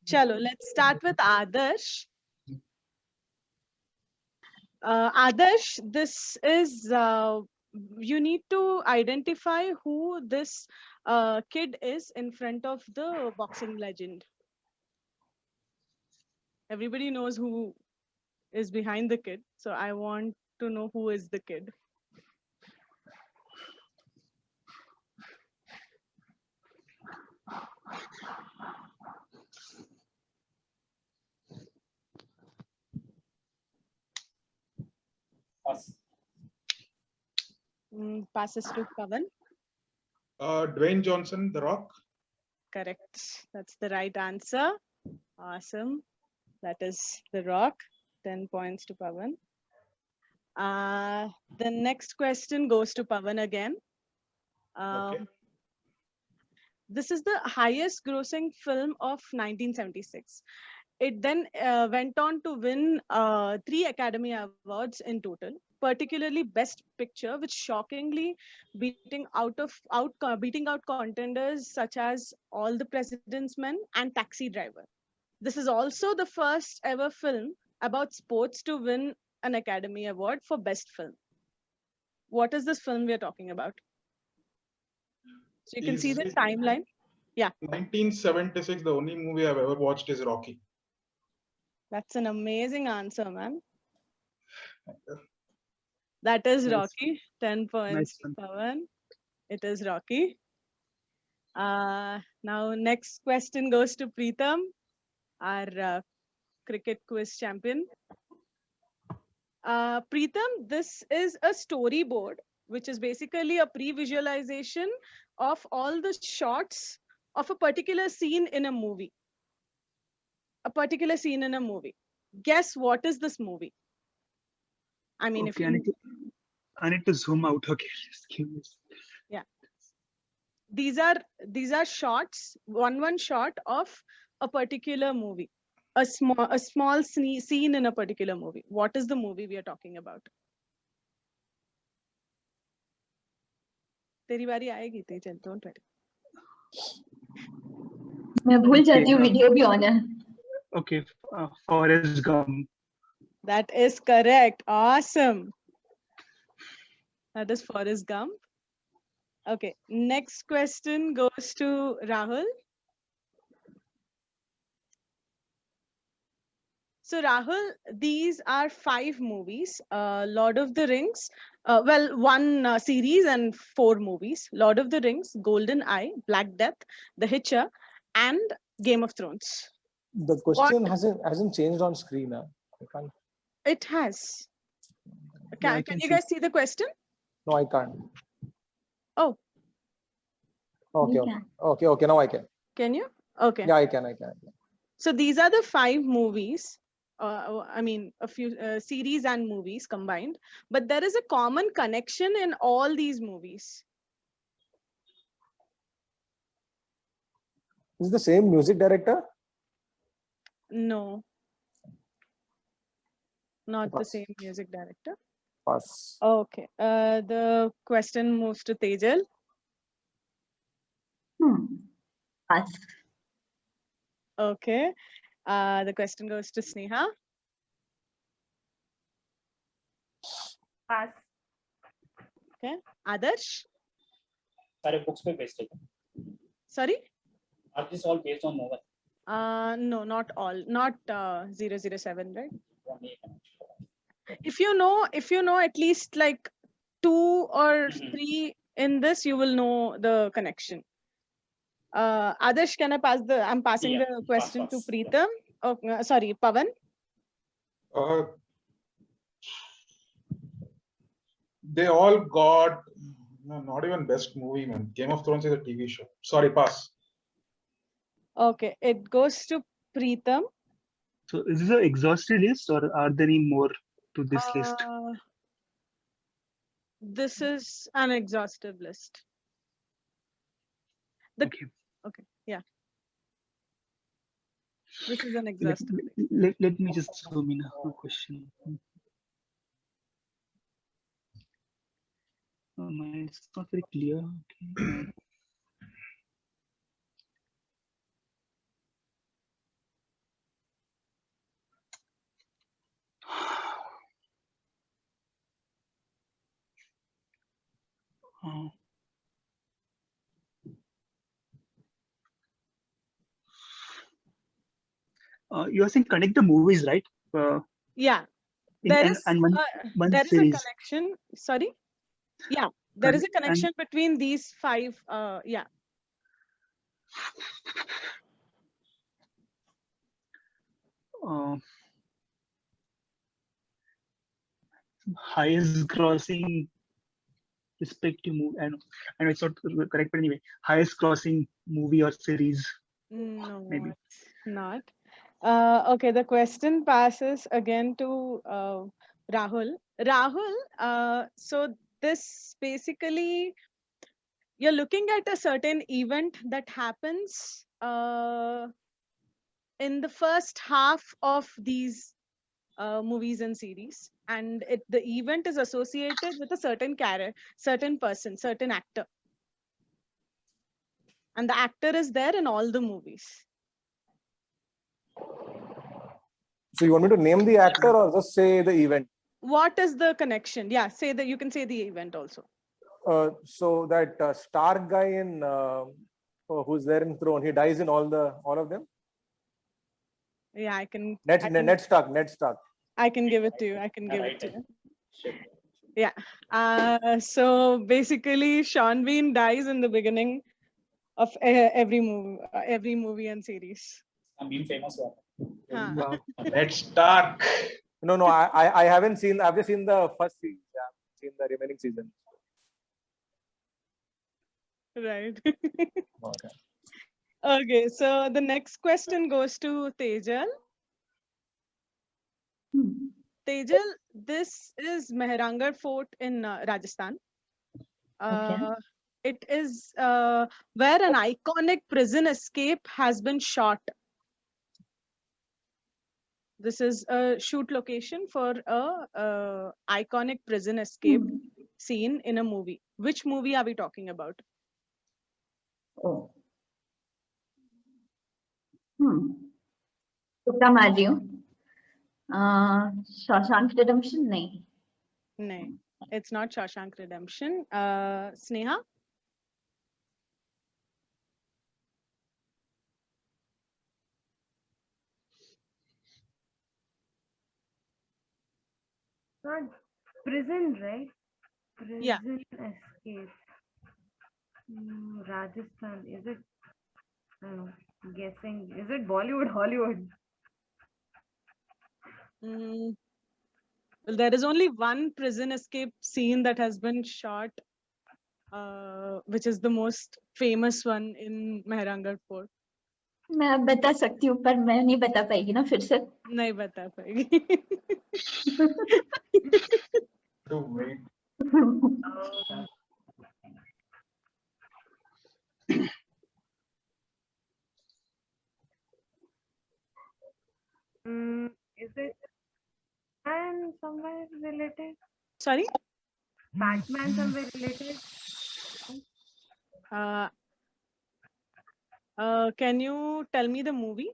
Chalo, let's start with Adarsh. Adarsh, this is you need to identify who this kid is in front of the boxing legend. Everybody knows who is behind the kid, so I want to know who is the kid. Pass. Passes to Pavan. Dwayne Johnson, The Rock. Correct. That's the right answer. Awesome. That is The Rock. 10 points to Pavan. The next question goes to Pavan again. Okay. This is the highest grossing film of 1976. It then went on to win 3 Academy Awards in total, particularly Best Picture, which shockingly beating out contenders such as All the President's Men and Taxi Driver. This is also the first ever film about sports to win an Academy Award for Best Film. What is this film we are talking about? So you can see the timeline. Yeah. 1976, the only movie I've ever watched is Rocky. That's an amazing answer, man. That is Nice. Rocky. 10 points Nice to Pavan. It is Rocky. Now, next question goes to Preetham, our cricket quiz champion. Preetham, this is a storyboard, which is basically a pre-visualization of all the shots of a particular scene in a movie. A particular scene in a movie. Guess what is this movie? I mean, if Okay, you... I need to zoom out. Okay, just give me. Yeah. These are shots, one shot of a particular movie. A small scene in a particular movie. What is the movie we are talking about? तेरी बारी आएगी Tejal, don't worry. मैं भूल जाती हूँ video भी on है. Okay, Forrest Gump. That is correct. Awesome. That is Forrest Gump. Okay, next question goes to Rahul. So Rahul, these are 5 movies. Lord of the Rings, well, 1 series and 4 movies. Lord of the Rings, Golden Eye, Black Death, The Hitcher, and Game of Thrones. The question hasn't changed on screen. I can't. It has. Yeah, I Can can you see. guys see the question? No, I can't. Oh, Okay, We okay, can. okay. Now I can. can you? Okay. Yeah, I can. So these are the 5 movies. I mean, a few series and movies combined, but there is a common connection in all these movies. Is it the same music director? No, not the Pass. same music director. Pass. Okay, the question moves to Tejal. Pass. Okay, the question goes to Sneha. Pass. Okay, Adarsh. सारे books पे based है. Sorry. Are these all based on novel? No, not all. Not 007, right? One year. If you know at least like 2 or 3 in this, you will know the connection. Adarsh, can I pass I'm passing Yeah, the question pass. to Preetham. Oh, sorry, Pavan. They all got not even best movie, man. Game of Thrones is a TV show. Sorry, pass. Okay, it goes to Preetham. So is this an exhaustive list or are there any more to this list? This is an exhaustive list. Okay. Okay, yeah. This is an exhaustive list. Let me just zoom in a question. It's not very clear. Okay. Uh, you are saying connect the movies, right? Yeah, In there and, is and one one there is a series. connection. Sorry. Yeah, there is a And connection between these five. Yeah. uh, highest grossing respective movie. I know it's not correct, but anyway, highest grossing movie or series, No, maybe. it's not. Okay, the question passes again to Rahul. Rahul, so this basically, you're looking at a certain event that happens in the first half of these movies and series, and the event is associated with a certain character, certain person, certain actor, and the actor is there in all the movies. So you want me to name the actor or just say the event? What is the connection? Yeah, say that, you can say the event also. So that Stark guy in who's there in Throne, he dies in all of them. Yeah, I can Ned Stark. I can give it to you. I can give it Right. to you. Shit. Yeah. So basically, Sean Bean dies in the beginning of every movie and series. A meme famous one. Huh. Wow. Ned Stark. No, I haven't seen. I've just seen the first season. Yeah, I haven't seen the remaining season. Right. Okay. Okay. So the next question goes to Tejal. Tejal, this is Mehrangarh Fort in Rajasthan. It is where an iconic prison escape has been shot. This is a shoot location for a iconic prison escape scene in a movie. Which movie are we talking about? Oh. तुक्का मार रही हूँ. Shawshank redemption नहीं. No, it's not Shawshank Redemption. Sneha? Not prison, right? Prison Yeah. escape. Rajasthan. Is it? I don't know. Guessing. Is it Bollywood, Hollywood? Well, there is only one prison escape scene that has been shot, which is the most famous one in Mehrangarh Fort. मैं अब बता सकती हूँ पर मैं नहीं बता पाएगी ना फिर से. नहीं बता पाएगी. To wait. Is it Batman somewhere related? Sorry? Batman somewhere related? Can you tell me the movie?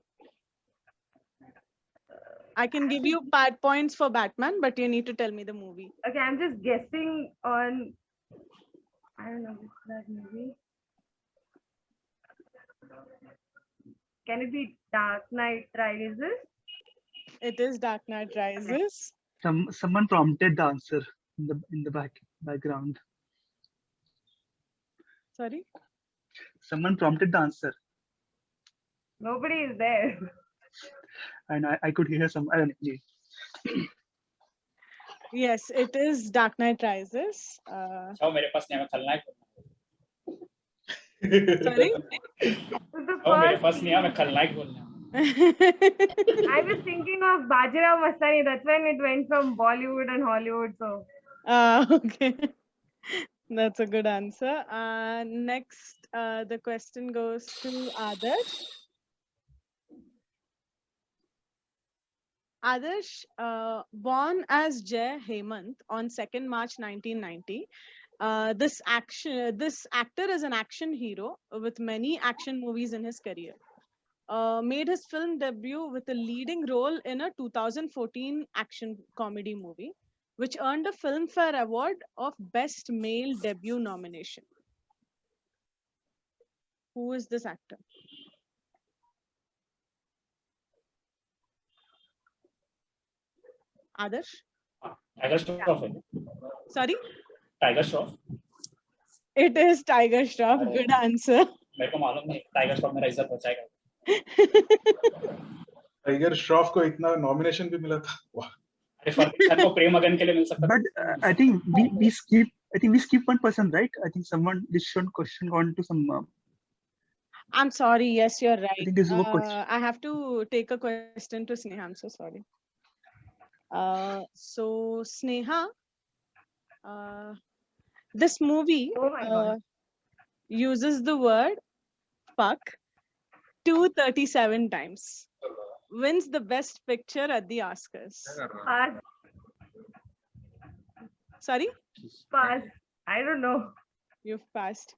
I can give you points for Batman, but you need to tell me the movie. Okay, I'm just guessing on. I don't know what's that movie. Can it be Dark Knight Rises? It is Dark Knight Rises. Someone prompted the answer in the background. Sorry? Someone prompted the answer, Nobody is there. and I could hear some. I don't know. Yes, it is Dark Knight Rises. जाओ मेरे पास नहीं है, मैं खलनायक हूँ. Sorry? जाओ मेरे पास नहीं है, मैं खलनायक बोलना. I was thinking of Bajirao Mastani. That's when it went from Bollywood and Hollywood. So Okay. That's a good answer. Next, the question goes to Adarsh. Adarsh, born as Jay Hemant on 2nd March 1990, this actor is an action hero with many action movies in his career. Made his film debut with a leading role in a 2014 action comedy movie, which earned a Filmfare Award of Best Male Debut nomination. Who is this actor? Adarsh? Tiger Shroff है Sorry? Tiger Shroff It is Tiger Shroff. Good answer. मेरे को मालूम नहीं Tiger Shroff मेरा इज्जत बचाएगा tiger Shroff को इतना नॉमिनेशन भी मिला था वाह अरे फर्गसन को प्रेम अगन के लिए मिल सकता But I think we skip one person, right? I think someone this should question gone to some. I'm sorry. Yes, you're right. think this is a question. I have to take a question to Sneha. I'm so sorry. So Sneha, this movie Oh my God. uses the word fuck 237 times. Wins the best picture at the Oscars. Pass. Sorry, Pass. I don't know. you've passed.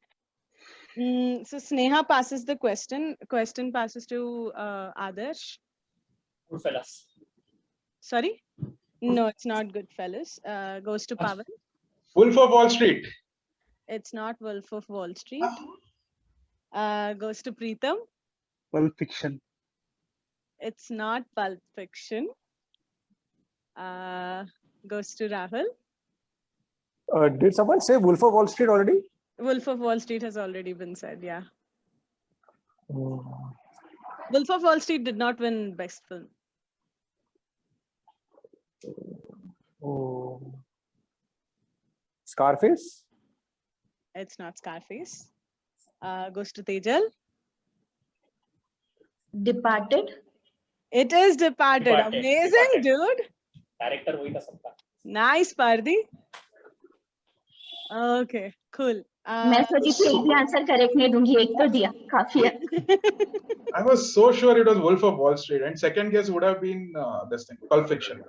So Sneha passes the question. Question passes to Adarsh. Goodfellas Sorry? No, it's not Goodfellas. Goes to Pawan. Wolf of Wall Street. It's not Wolf of Wall Street. Goes to Preetham. Pulp Fiction. It's not Pulp Fiction. Goes to Rahul. Did someone say Wolf of Wall Street already? Wolf of Wall Street has already been said, yeah. Hmm. Wolf of Wall Street did not win Best Film. Oh. Scarface? It's not Scarface. Goes to Tejal. Departed. It is Departed. Departed. Amazing, Departed. dude. Director वही था सबका Nice, Pardi. Okay, cool. मैं सोची थी एक भी answer correct नहीं दूंगी, एक तो दिया, काफी है. I was so sure it was Wolf of Wall Street, and second guess would have been this thing, Pulp Fiction.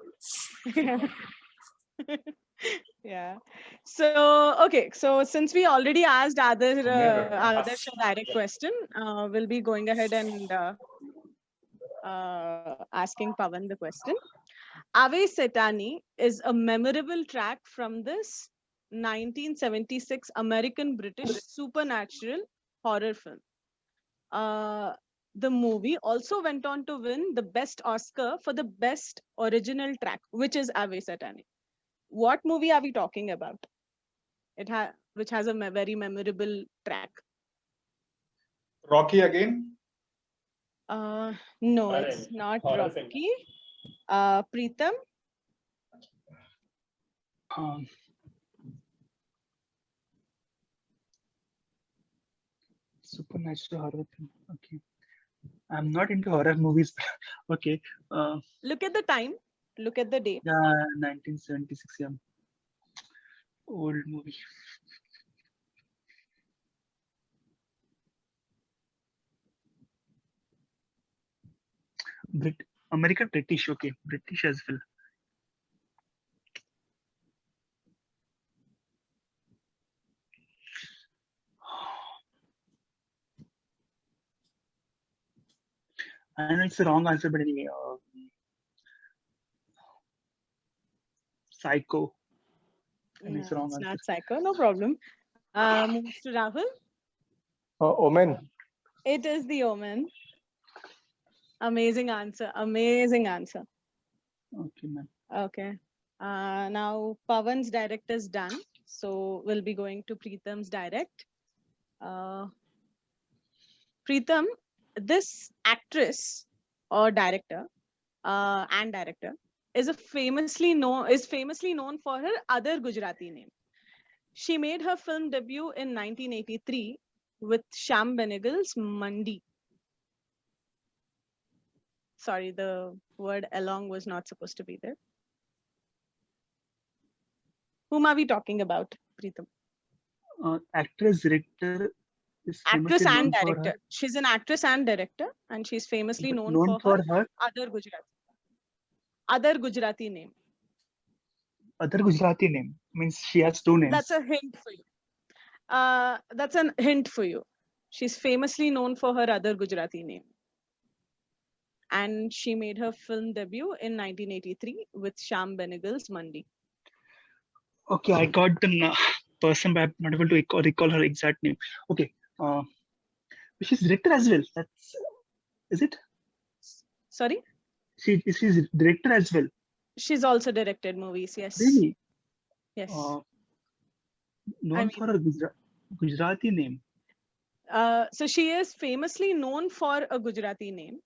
Yeah. So, okay. So, since we already asked Adarsh a direct question, we'll be going ahead and asking Pawan the question. Ave Setani is a memorable track from this 1976 American-British supernatural horror film. The movie also went on to win the best Oscar for the best original track, which is Ave Satani. What movie are we talking about? Which has a very memorable track. Rocky again. No, Horror- it's not horror film. Rocky. Preetham. Supernatural horror film. Okay. I'm not into horror movies. Okay. Look at the time. Look at the date. Yeah, 1976. Yeah. Old movie. American British. Okay. British as well. I know it's the wrong answer, but anyway. Psycho. And it's the wrong It's answer. not Psycho. No problem. Moves to Rahul. Omen. It is The Omen. Amazing answer. Amazing answer. Okay, man. Okay. Now Pawan's direct is done. So we'll be going to Preetham's direct. Preetham, this actress or director is famously known for her other Gujarati name. She made her film debut in 1983 with Shyam Benegal's Mandi. Sorry, the word along was not supposed to be there. Whom are we talking about, Preetham? Actress, director. Is Actress famously and known for her- director. She's an actress and director, and she's famously known for her her other Gujarati name. other Gujarati name. Means she has two names. That's a hint for you. That's a hint for you. She's famously known for her other Gujarati name. And she made her film debut in 1983 with Shyam Benegal's Mandi. Okay, I got the person, but I'm not able to recall her exact name. Okay, she's director as well. Is it? Sorry? She's director as well. She's also directed movies, yes. Really? Yes. Known for her Gujarati name. So she is famously known for a Gujarati name.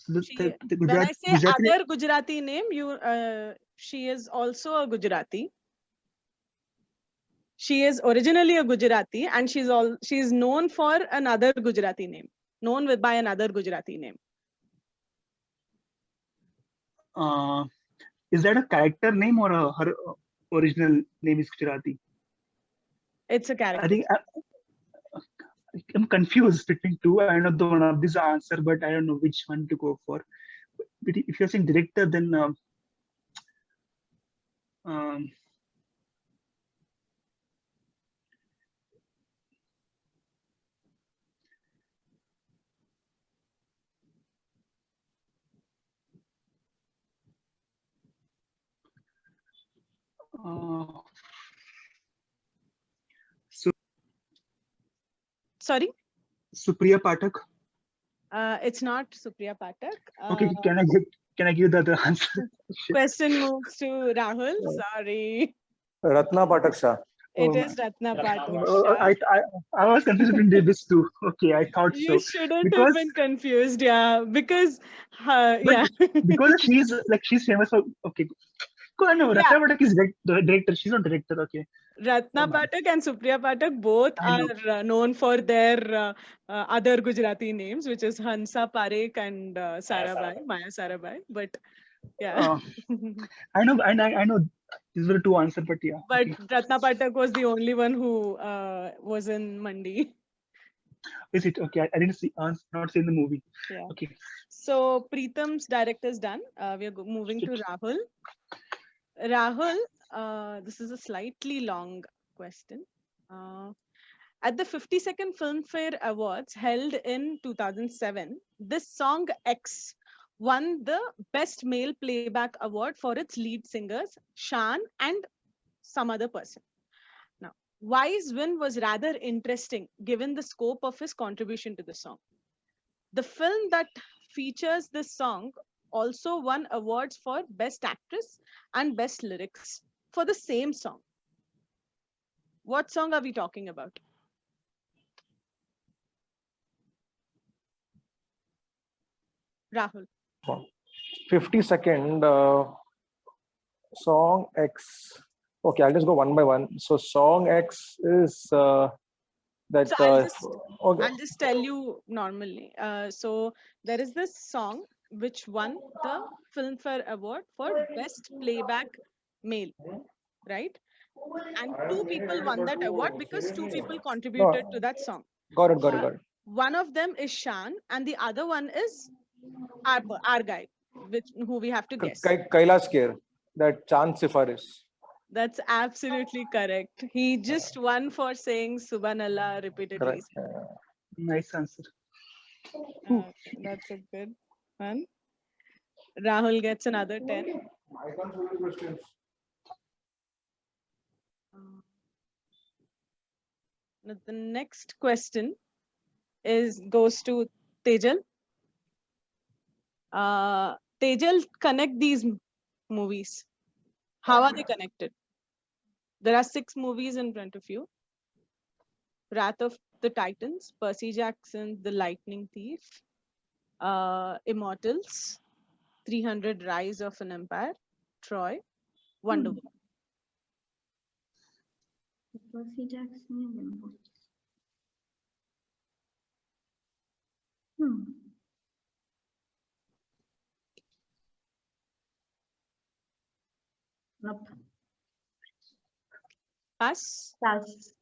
The When I say Gujarati other Gujarati name, she is also a Gujarati. She is originally a Gujarati, and she's known for another Gujarati name, by another Gujarati name. Is that a character name or her original name is Gujarati? It's a character. I think I'm confused between two. I know one of these answer, but I don't know which one to go for. But if you're saying director, then Sorry? Supriya Pathak. It's not Supriya Pathak. Okay, can I give the other answer? Question moves to Rahul. Sorry. Ratna Pathak Shah. It is Ratna Pathak Shah. I was confused between these two. Okay, I thought so. You shouldn't have been confused, yeah, because because she's famous for I know Ratna Pathak is director. She's not director. Okay. Ratna Pathak and Supriya Pathak both are known for their other Gujarati names, which is Hansa Parekh and Maya Sarabhai. But yeah, I know these were two answers, but yeah. But Ratna Pathak was the only one who was in Mandi. Is it okay? I didn't see. Not seen the movie. Yeah. Okay. So Preetham's director is done. We are moving to Rahul. Rahul, this is a slightly long question. At the 52nd Filmfare Awards held in 2007, this song X won the Best Male Playback Award for its lead singers, Shan and some other person. Now, why's win was rather interesting given the scope of his contribution to the song. The film that features this song also won awards for Best Actress and Best Lyrics for the same song. What song are we talking about? Rahul. 52nd song X. Okay, I'll just go one by one. So song X is that. So I'll just tell you normally. So there is this song which won the Filmfare Award for Best Playback Male, right? And two people won that award because two people contributed to that song. Got it. One of them is Shan, and the other one is our guy, who we have to guess. Kailash Kher, that Chand Sifaris. That's absolutely correct. He just won for saying Subhanallah repeatedly. Nice answer. That's a good one. Rahul gets another 10. The next question goes to Tejal. Tejal, connect these movies. How are they connected? There are 6 movies in front of you. Wrath of the Titans, Percy Jackson's The Lightning Thief, Immortals, 300 Rise of an Empire, Troy, Wonder Woman. Percy Jackson. Nope. Pass? Pass.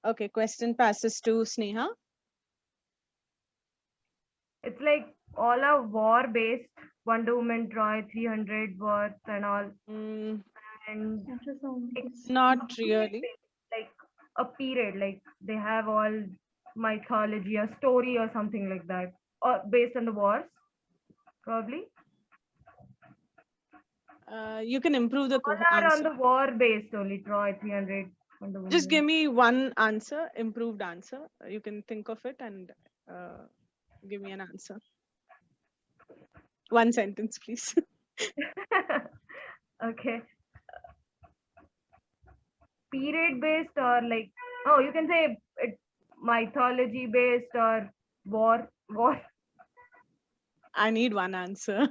Okay, question passes to Sneha. It's like all are war-based. Wonder Woman, Troy, 300 worth and all. And it's not really. Like a period, like they have all mythology, a story or something like that. Or based on the wars, probably. You can improve the All are on answer. the war based only. Troy 300. Wonder Just Woman. give me one answer, improved answer. You can think of it and give me an answer. One sentence, please. Okay. Period based or like, oh, you can say it mythology based or war. I need one answer.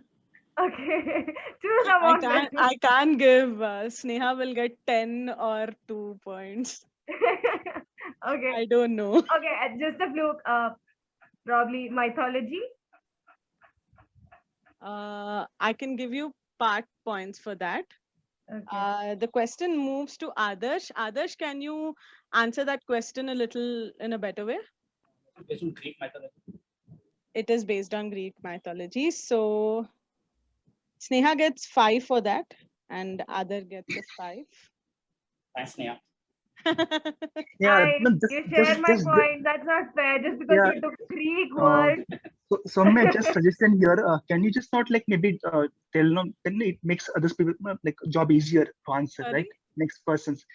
Okay. Choose among them. I can't give. Sneha will get 10 or 2 points. Okay. I don't know. Okay. Just a fluke. Probably mythology. I can give you part points for that. Okay. The question moves to Adarsh. Adarsh, can you answer that question a little in a better way? Based on Greek mythology. It is based on Greek mythology. So Sneha gets 5 for that, and Adar gets a 5. Thanks, Neha. Yeah, no, You share my point. That's not fair. Just because Yeah. you took Greek word. So may I just suggestion here? Can you just not like maybe tell them? Then it makes other people like job easier to answer, Sorry? right? Next person's.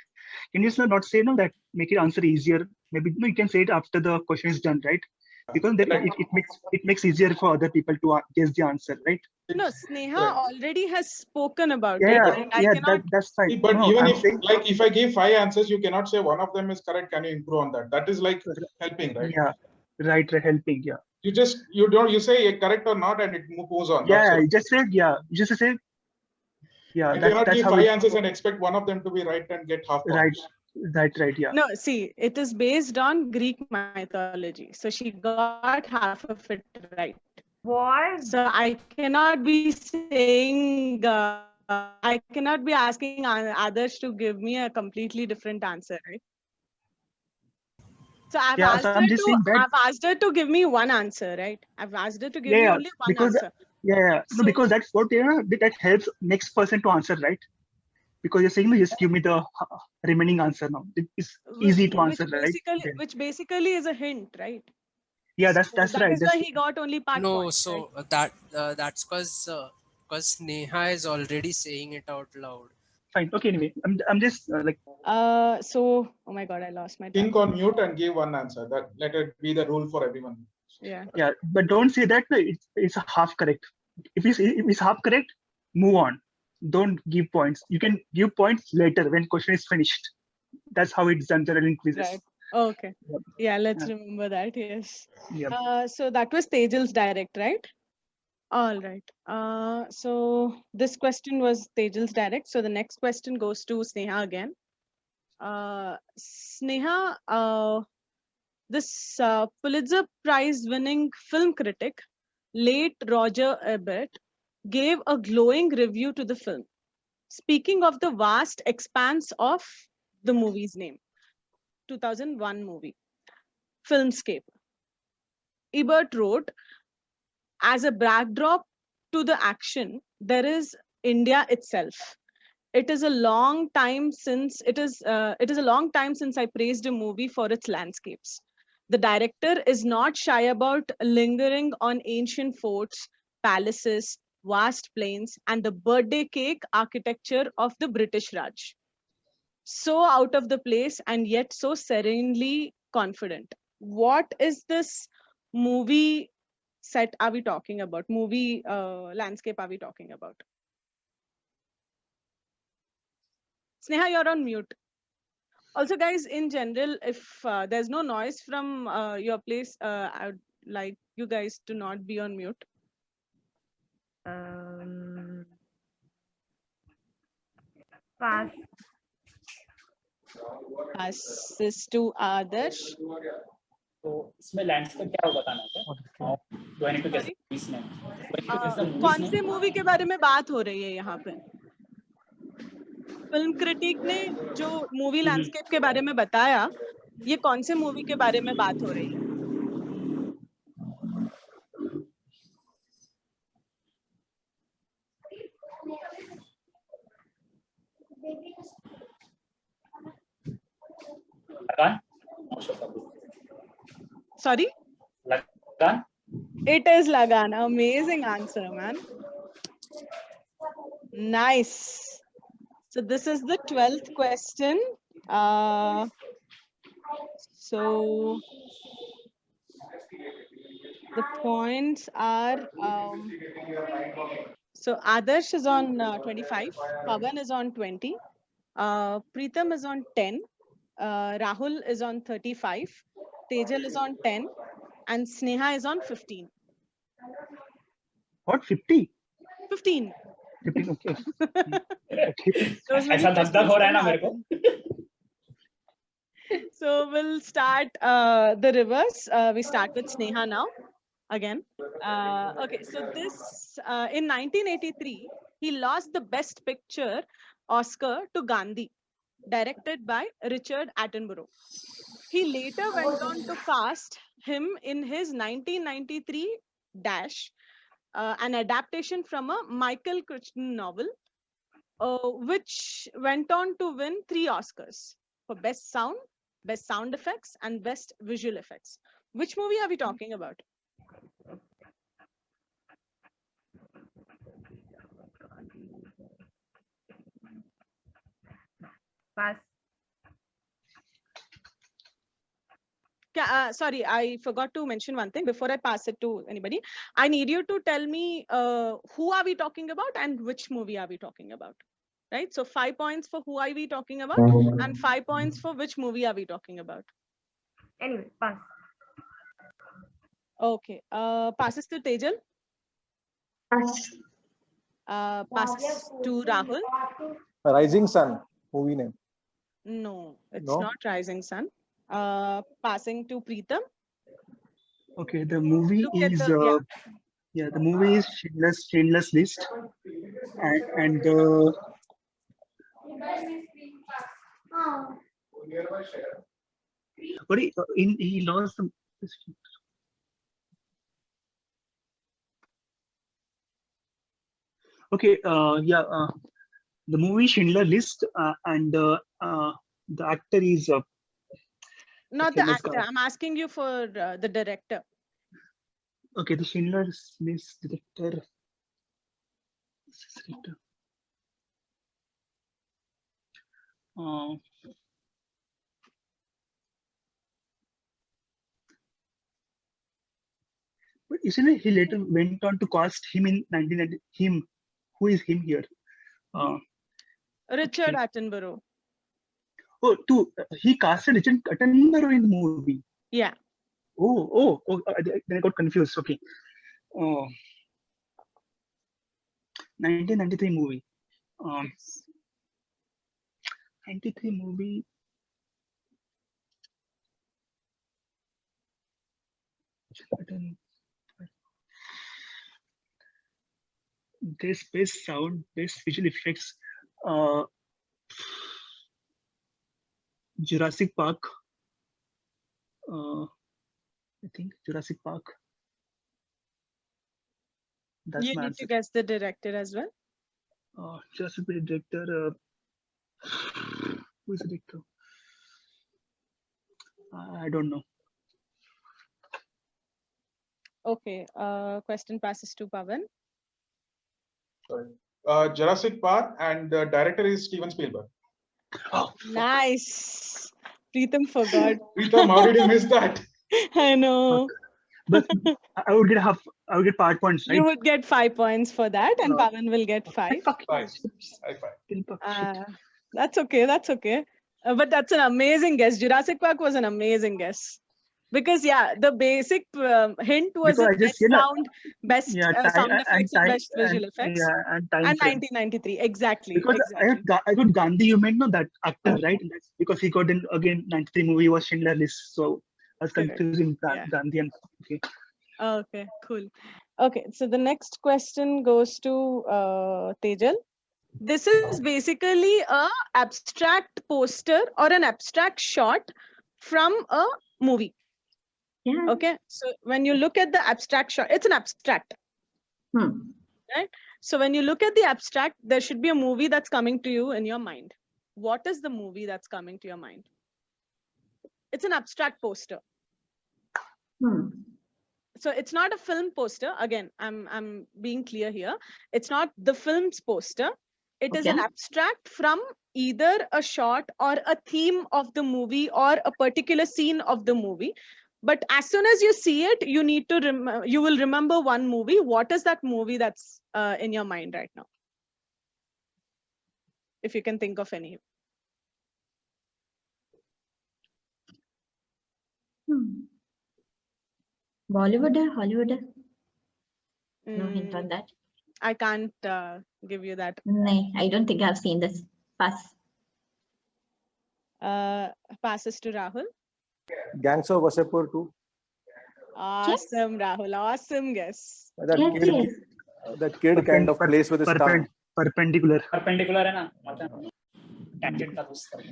Can you just not say no that make it answer easier? Maybe no, you can say it after the question is done, right? Because then it makes easier for other people to guess the answer, right? No, Sneha already has spoken about Yeah, it. And I yeah, cannot. that's fine. But No, even I'm if saying, like if I give 5 answers, you cannot say one of them is correct. Can you improve on that? That is like helping, right? yeah, right, helping, yeah. You say correct or not, and it moves on. That's Yeah, all. you just say yeah. I cannot That's give how 5 it, answers and expect one of them to be right and get half right, points. right, yeah. No, see, it is based on Greek mythology. So she got half of it right. What? So I cannot be saying, I cannot be asking others to give me a completely different answer, right? So I've Yeah, asked so her I'm just saying that. I've asked her to give me one answer, right? I've asked her to give me Yeah, only one because answer. no, So- because that's what that helps next person to answer, right? Because you're saying, no, just give me the remaining answer now. It's easy to answer, right? Yeah. Which basically is a hint, right? Yeah, that's So that right. is why he got only part No, points, so right? that's because Neha is already saying it out loud. Fine. Okay, anyway, I'm just like. So oh my god, I lost my Think track. on mute and give one answer. That let it be the rule for everyone. Yeah. Yeah, but don't say that it's a half correct. If it's half correct, move on. Don't give points. You can give points later when question is finished. That's how it's done generally in quizzes. Right. Okay. Yep. Yeah, let's Yeah. remember that. Yes. Yep. So that was Tejal's direct, right? All right. So this question was Tejal's direct. So the next question goes to Sneha again. Sneha, this Pulitzer Prize winning film critic, late Roger Ebert, gave a glowing review to the film, speaking of the vast expanse of the movie's name. 2001 movie, Filmscape. Ebert wrote, as a backdrop to the action, there is India itself. It is a long time since I praised a movie for its landscapes. The director is not shy about lingering on ancient forts, palaces, vast plains, and the birthday cake architecture of the British Raj. So out of the place and yet so serenely confident. What is this movie set are we talking about? Movie landscape are we talking about? Sneha, you're on mute. Also, guys, in general, if there's no noise from your place, I would like you guys to not be on mute. Pass. Pass this to Adarsh. तो इसमें landscape क्या होगा बताना है? Do I need to guess the movie's name? कौन से movie के बारे में बात हो रही है यहाँ पे? फिल्म क्रिटिक ने जो मूवी लैंडस्केप के बारे में बताया, ये कौन से मूवी के बारे में बात हो रही है? Lagan? Sorry? Lagan? It is Lagan. Amazing answer, man. Nice. So this is the 12th question. So the points are, so Adarsh is on 25, Pavan is on 20, Preetham is on 10, Rahul is on 35, Tejal is on 10, and Sneha is on 15. What, 50? 15. 15, okay. Okay. Those many ऐसा धक धक questions हो रहा है can ना मेरे को. happen. So we'll start the reverse. We start with Sneha now. Again. Okay, so this in 1983, he lost the Best Picture Oscar to Gandhi, directed by Richard Attenborough. He later went on to cast him in his 1993 Dash, an adaptation from a Michael Crichton novel, which went on to win 3 Oscars for Best Sound, Best Sound Effects, and Best Visual Effects. Which movie are we talking about? Pass. Sorry, I forgot to mention one thing before I pass it to anybody. I need you to tell me who are we talking about and which movie are we talking about, right? So 5 points for who are we talking about and 5 points for which movie are we talking about. Anyway, pass. Okay, passes to Tejal, Pass. passes to Rahul. Rising Sun movie name. No, it's No? not Rising Sun. Passing to Preetham. Okay, the movie Look at is the- yeah, the movie is Schindler's List, and what he lost the. Okay, the movie Schindler List, and the actor is Not the famous actor. guy. I'm asking you for the director. Okay, the Schindler's List director. What's his director? But isn't it he later went on to cast him in 1990? Him, who is him here? Richard Okay. Attenborough. He casted Richard Attenborough in the movie. Yeah. Oh, then I got confused. Okay. 1993 movie. 93 movie. This best sound, best visual effects. Jurassic Park. I think Jurassic Park. That's You my need answer. to guess the director as well. Jurassic Park director. Who is the director? I don't know. Okay. Question passes to Pavan. Sorry. Jurassic Park, and the director is Steven Spielberg. Oh, Nice. Preetham forgot. Preetham, how did you miss that? I know. but I would get half. I would get part points, right? You would get 5 points for that, and No. Pavan will get 5. Fuck. Five. High five. That's okay. That's okay. But that's an amazing guess. Jurassic Park was an amazing guess. Because the basic hint was Because I in just, best sound, best sound effects, and best visual effects, and time and frame. 1993. Exactly. Because I got Gandhi. You meant no that actor, right? That's because he got in again 93 movie was Schindler's List. So I was Correct. confusing Yeah. Gandhi and okay. Okay, cool. Okay, so the next question goes to Tejal. This is basically a abstract poster or an abstract shot from a movie. Yeah. Okay, so when you look at the abstract shot, it's an abstract. Right? So when you look at the abstract, there should be a movie that's coming to you in your mind. What is the movie that's coming to your mind? It's an abstract poster. So it's not a film poster. Again, I'm being clear here. It's not the film's poster. It is an Okay. abstract from either a shot or a theme of the movie or a particular scene of the movie. But as soon as you see it, you need to you will remember one movie. What is that movie that's in your mind right now? If you can think of any. Bollywood or Hollywood? No hint Mm, on that. I can't give you that. No, I don't think I've seen this. Pass. Passes to Rahul. Gangs of Wasseypur 2. Awesome, Rahul. Awesome guess. That Yes, kid, yes. that kid kind of plays with his tongue. Perpendicular. Perpendicular है ना मतलब tangent का use करके.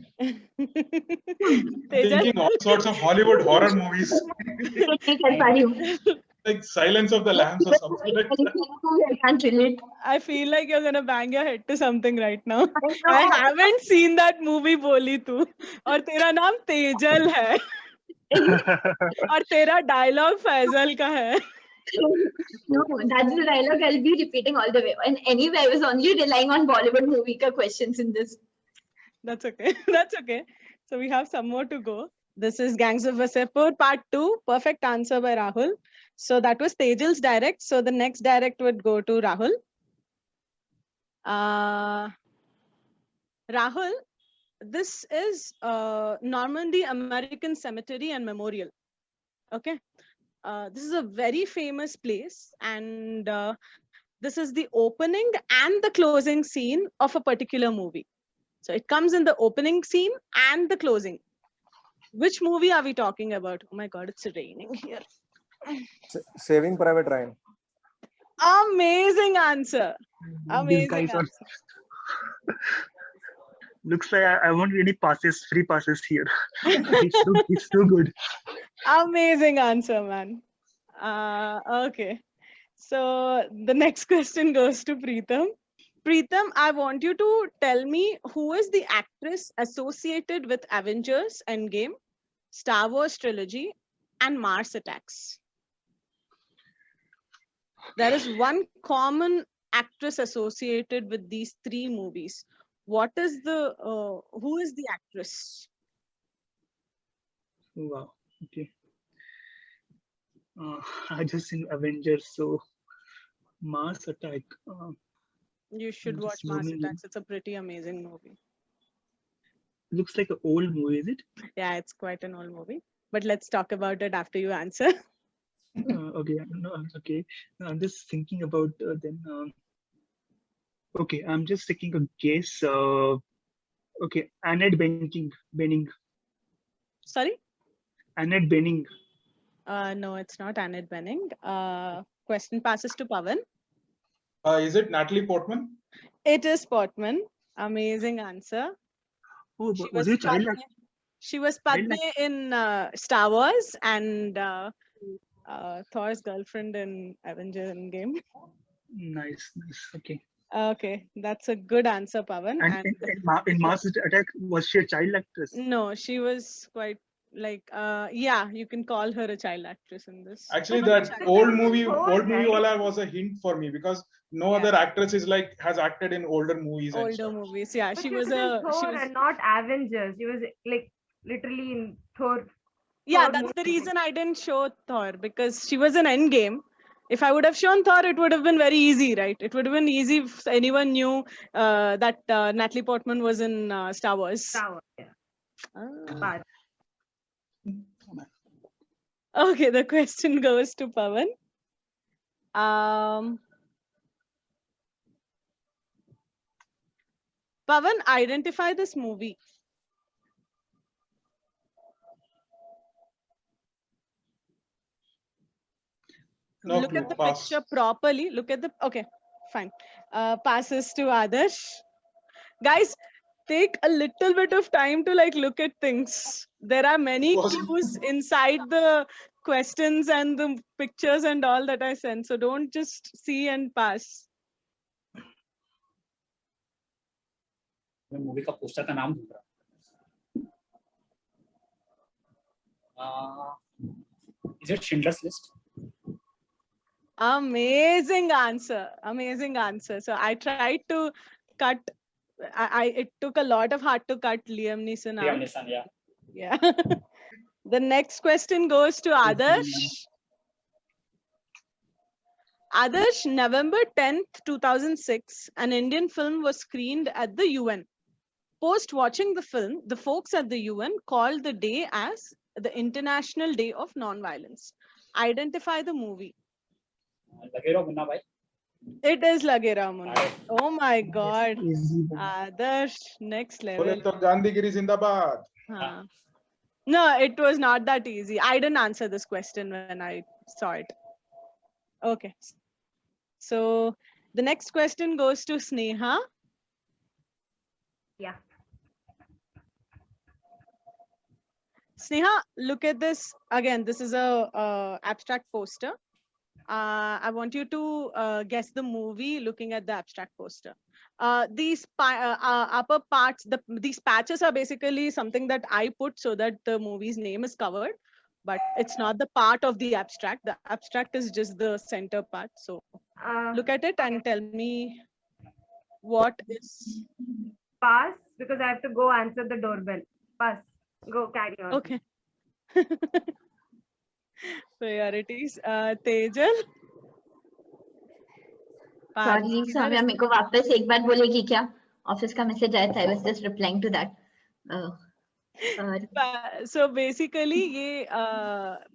Tejas, Thinking all sorts of Hollywood horror movies, नहीं कर पा रही हूँ. like Silence of the Lambs or something like that. I can't relate. I feel like you're gonna bang your head to something right now. I know. I haven't seen that movie बोली तू और तेरा नाम तेजल है और तेरा dialogue Faizal का है. No, that's the dialogue I'll be repeating all the way. And anyway, I was only relying on Bollywood movie ka questions in this. That's okay. That's okay. So we have some more to go. This is Gangs of Wasseypur Part 2. Perfect answer by Rahul. So that was Tejal's direct. So the next direct would go to Rahul. Rahul, this is Normandy American Cemetery and Memorial. Okay. This is a very famous place, and this is the opening and the closing scene of a particular movie. So it comes in the opening scene and the closing. Which movie are we talking about? Oh my God, it's raining here. Saving Private Ryan. Amazing answer. These Amazing guys are. answer. Looks like I won't any passes, free passes here. It's too good. Amazing answer, man. Okay. So the next question goes to Preetham. Preetham, I want you to tell me who is the actress associated with Avengers Endgame, Star Wars trilogy, and Mars Attacks. There is one common actress associated with these three movies. What is the who is the actress? Wow. Okay. I just seen Avengers, so Mars Attack. You should just watch Mars zooming in. Attacks. It's a pretty amazing movie. Looks like an old movie, is it? Yeah, it's quite an old movie. But let's talk about it after you answer. Okay. No, okay. I'm just thinking about then. Okay, I'm just taking a guess. Okay, Annette Bening. Sorry? Annette Bening. No, it's not Annette Bening. Question passes to Pavan. Is it Natalie Portman? It is Portman. Amazing answer. Oh, She was it child? Padme. She was Child Padme in Star Wars and Thor's girlfriend in Avengers Endgame. Nice. Okay. Okay, that's a good answer, Pavan. And in Mars Attack, was she a child actress? No, she was quite like yeah, you can call her a child actress in this. Actually, Not a that child old actress. movie right? wala was a hint for me because no Yeah. other actress is like has acted in older movies. and Older stuff. movies. Yeah, But she she was in a Thor she was, and not Avengers. She was like literally in Thor. yeah, Thor that's the movie. reason I didn't show Thor, because she was in Endgame. If I would have shown Thor, it would have been very easy, right? It would have been easy if anyone knew that Natalie Portman was in Star Wars. Star Wars, yeah. Ah. Okay, the question goes to Pavan. Pavan, identify this movie. No Look clue. at the Pass. picture properly. Look at the, okay, fine. Passes to Adarsh. Guys, take a little bit of time to like look at things. There are many clues inside the questions and the pictures and all that I sent. So don't just see and pass. मैं movie का poster का नाम ढूंढ रहा हूँ. Is it Schindler's List? Amazing answer. Amazing answer. So I tried to cut. It took a lot of heart to cut Liam Neeson Liam out. Neeson, yeah. Yeah. The next question goes to Adarsh. Adarsh, November 10th, 2006, an Indian film was screened at the UN. Post watching the film, the folks at the UN called the day as the International Day of Non-Violence. Identify the movie. लगे रहो मुन्ना भाई. It is Lage Ramuna. Oh my God. Easy. Adarsh, next बोले level. तो गांधीगिरी जिंदाबाद. Huh. No, it was not that easy. I didn't answer this question when I saw it. Okay. So the next question goes to Sneha. Yeah. Sneha, look at this. Again, this is a abstract poster. I want you to guess the movie looking at the abstract poster. These upper parts, these patches are basically something that I put so that the movie's name is covered, but it's not the part of the abstract. The abstract is just the center part. So look at it and tell me what is. Pass, because I have to go answer the doorbell. Pass. Go, carry on. Okay. Priorities. Tejal. Sorry, Soumya, मेरे को वापस एक बार बोलेगी क्या? Office का message आया था. I was just replying to that. So basically, ये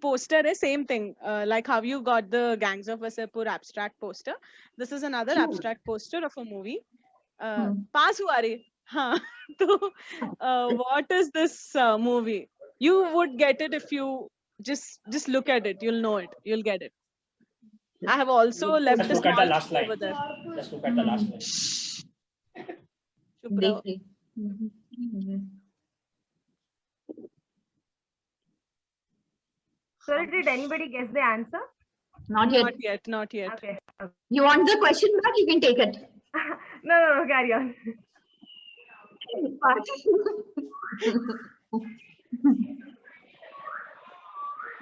poster है same thing. Like how you got the Gangs of Wasseypur abstract poster. This is another abstract poster of a movie. Pass हुआ रे. हाँ. तो what is this movie? You would get it if you just look at it. You'll know it. You'll get it. I have also left Just a look at small the last clue line. over there. Just look at the last line. चुप रहो. So did anybody guess the answer? Not yet. Not yet. Not yet. Okay. You want the question back? You can take it. No, carry on.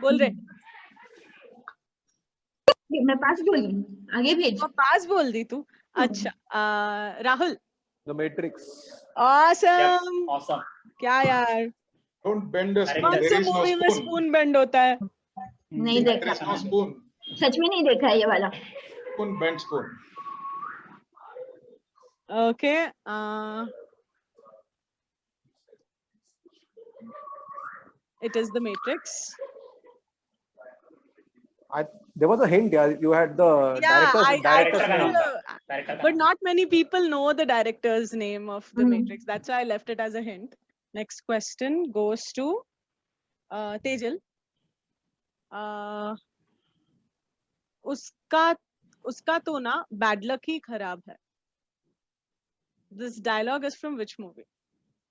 बोल रहे. मैं पास बोली. आगे भेज. पास बोल दी तू. अच्छा. Rahul. The Matrix. Awesome. Awesome. क्या यार. Don't bend a spoon. कौन There से is no मूवी में spoon. स्पून बेंड होता है? नहीं There देखा. is no spoon. सच में नहीं देखा है ये वाला. Spoon bend spoon. Okay. It is The Matrix. There was a hint. Yeah, you had the Yeah, director's I name. know. Director But not many people know the director's name of The Hmm. Matrix. That's why I left it as a hint. Next question goes to Tejal. उसका तो ना bad luck ही खराब है. This dialogue is from which movie?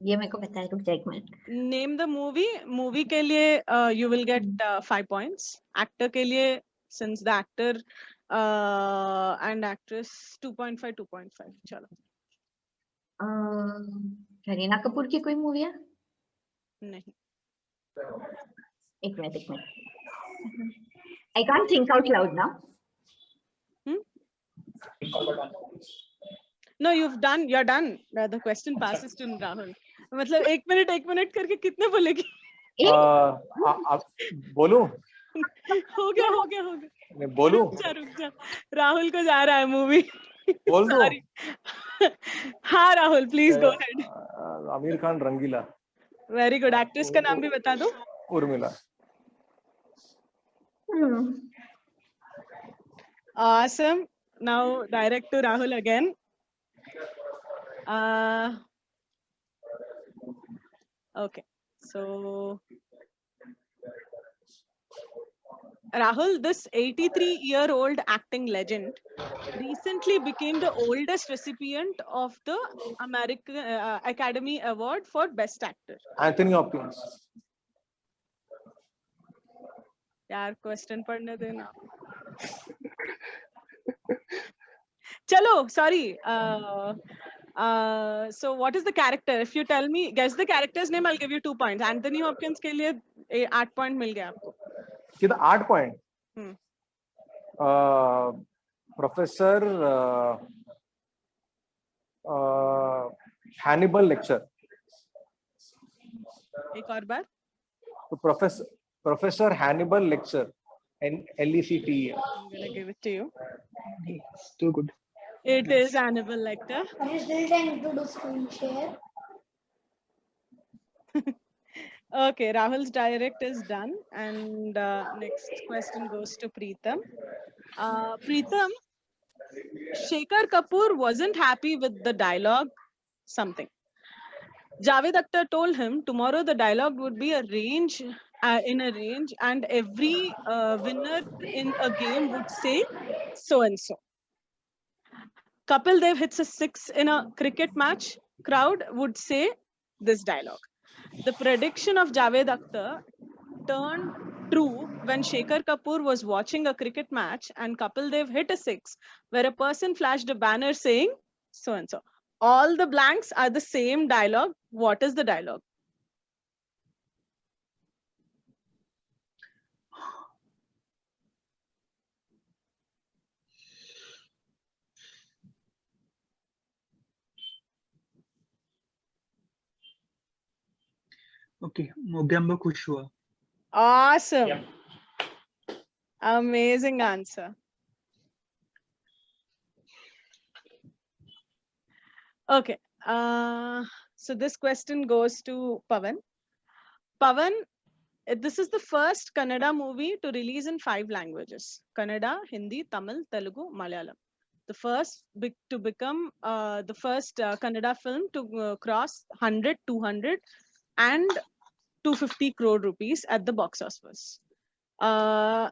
ये मेरे को पता है. रुक जा एक minute. Name the movie. Movie के लिए you will get 5 points. Actor के लिए, since the actor and actress 2.5, 2.5. चलो. करीना कपूर की कोई मूवी है? नहीं. एक minute. I can't think out loud now. No, you're done. The question passes to Rahul. मतलब एक मिनट करके कितने बोलेगी? बोलूं? हो गया. मैं बोलूं? रुक जा. राहुल को जा रहा है मूवी. बोल दो. हाँ Rahul, please go ahead. Aamir Khan Rangeela. Very good. Actress का नाम भी बता दो. Urmila. Awesome. Now direct to Rahul again. Okay. So Rahul, this 83-year-old acting legend recently became the oldest recipient of the American Academy Award for Best Actor. Anthony Hopkins. यार question पढ़ने देना. चलो, sorry. So what is the character? If you tell me, guess the character's name, I'll give you 2 points. Anthony Hopkins के लिए 8 point मिल गया आपको. कितना 8 point? Professor Hannibal lecture. एक और बार. So Professor Hannibal lecture. LECTE. I'm gonna give it to you. It's too good. It is Hannibal Lecter. Are you still trying to do screen share? Okay, Rahul's direct is done, and next question goes to Preetham. Preetham, Shekhar Kapoor wasn't happy with the dialogue. Something. Javed Akhtar told him tomorrow the dialogue would be a range in a range, and every winner in a game would say so and so. Kapil Dev hits a 6 in a cricket match. Crowd would say this dialogue. The prediction of Javed Akhtar turned true when Shekhar Kapoor was watching a cricket match and Kapil Dev hit a 6, where a person flashed a banner saying so and so. All the blanks are the same dialogue. What is the dialogue? Okay, Mogambo Kushua. Awesome. Yep. Amazing answer. Okay. So this question goes to Pawan. Pawan, this is the first Kannada movie to release in 5 languages: Kannada, Hindi, Tamil, Telugu, Malayalam. The first to become the first Kannada film to cross 100, 200, and 250 crore rupees at the box office. The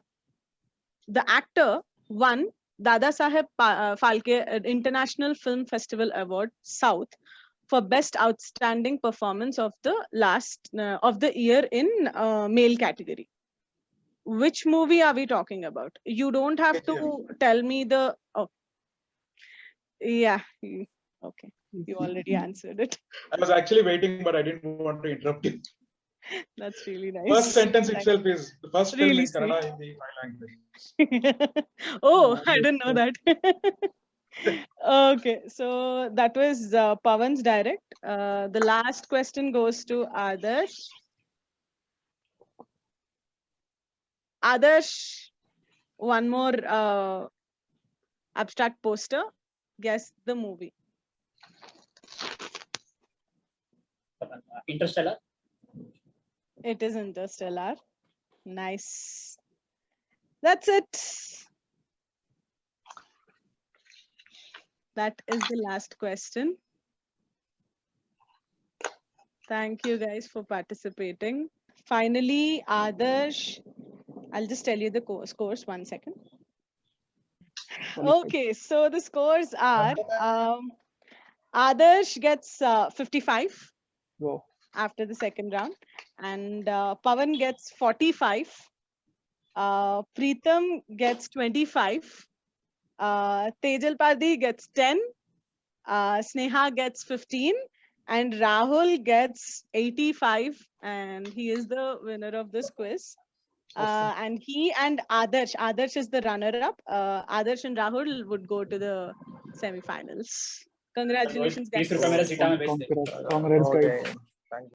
actor won Dada Saheb Phalke International Film Festival Award South for best outstanding performance of the of the year in male category. Which movie are we talking about? You don't have to tell me the. Oh, yeah. Okay, you already answered it. I was actually waiting, but I didn't want to interrupt you. That's really nice. First sentence itself is the first film Really in Kannada in the 5 languages. Oh, I didn't know that. Okay, so that was Pawan's direct. The last question goes to Adarsh. Adarsh, one more abstract poster. Guess the movie. Interstellar. It is Interstellar. Nice. That's it. That is the last question. Thank you guys for participating. Finally, Adarsh, I'll just tell you the scores 1 second. Okay, so the scores are Adarsh gets 55 after the second round, and Pawan gets 45. Preetham gets 25. Tejal Pardi gets 10. Sneha gets 15. And Rahul gets 85. And he is the winner of this quiz. And he and Adarsh is the runner-up. Adarsh and Rahul would go to the semi-finals. Congratulations, guys. ₹20 मेरा सीटा में भेज दे. Congrats, guys. Thank you.